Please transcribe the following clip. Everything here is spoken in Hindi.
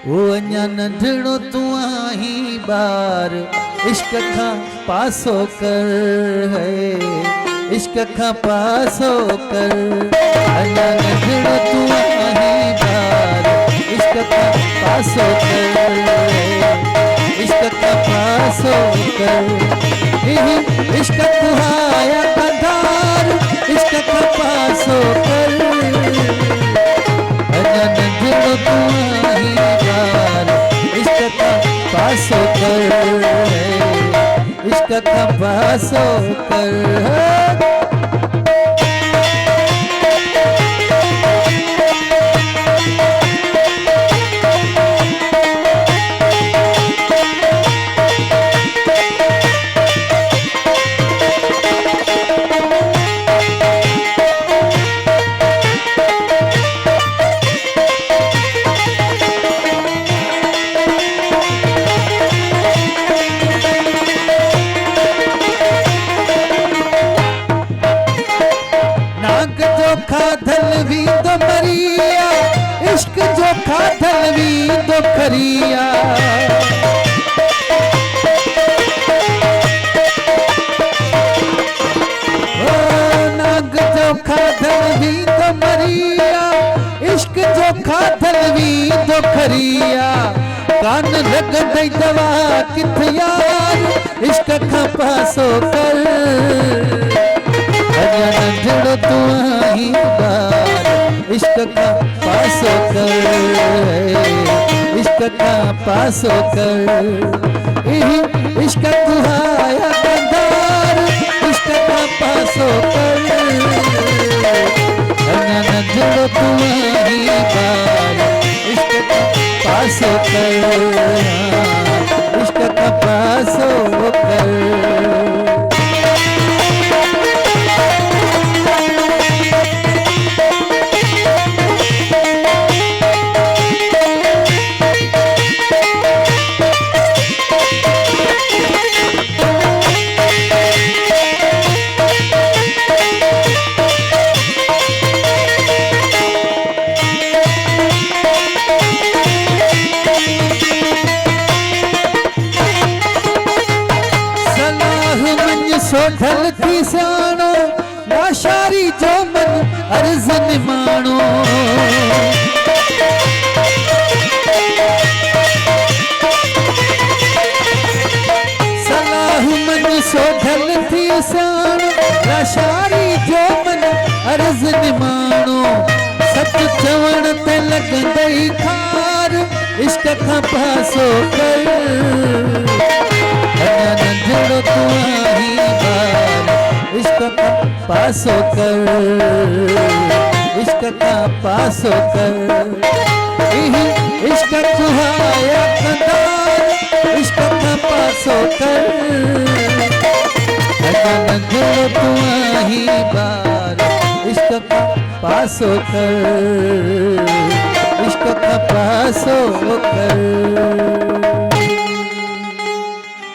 वो अञा नंढड़ो तू आही बार इश्क खां पासो कर है इश्क खां पासो कर अञा नंढड़ो तू आही बार इश्क खां पासो कर इश्क खां पासो कर इश्क कुहाया कधार इश्क खां पासो कर अञा नंढड़ो तू आही बार इश्क खां पासो कर इश्क खां पासो कर इश्क जो खाधल भी तो खरिया नाग जो खाधल भी तो मरिया इश्क जो खाधल भी तो खरिया कान लग गई दवा किथ यार इश्क खां पासो कर अञा नंढड़ो तू आही बार इश्क खां पासो कर इश्क खां पासो कर इश्क कुहाया कंधार इश्क खां पासो कर अञा नंढड़ो तू आही बार इश्क खां पासो कर इश्क खां पासो कर सोठल थी सियाणो लाशारी जो मन अर्ज़ निमाणो सलाह मन सोठल थी सियाणो लाशारी जो मन अर्ज़ निमाणो सच चवण ते लगंदई खार इश्क खां पासो कर अञा नंढड़ो तू आही बार इश्क खां पासो कर इश्क खां पासो कर इश्क कुहाया कंधार इश्क खां पासो कर अञा नंढड़ो तू आही बार इश्क खां पासो कर इश्क खां पासो कर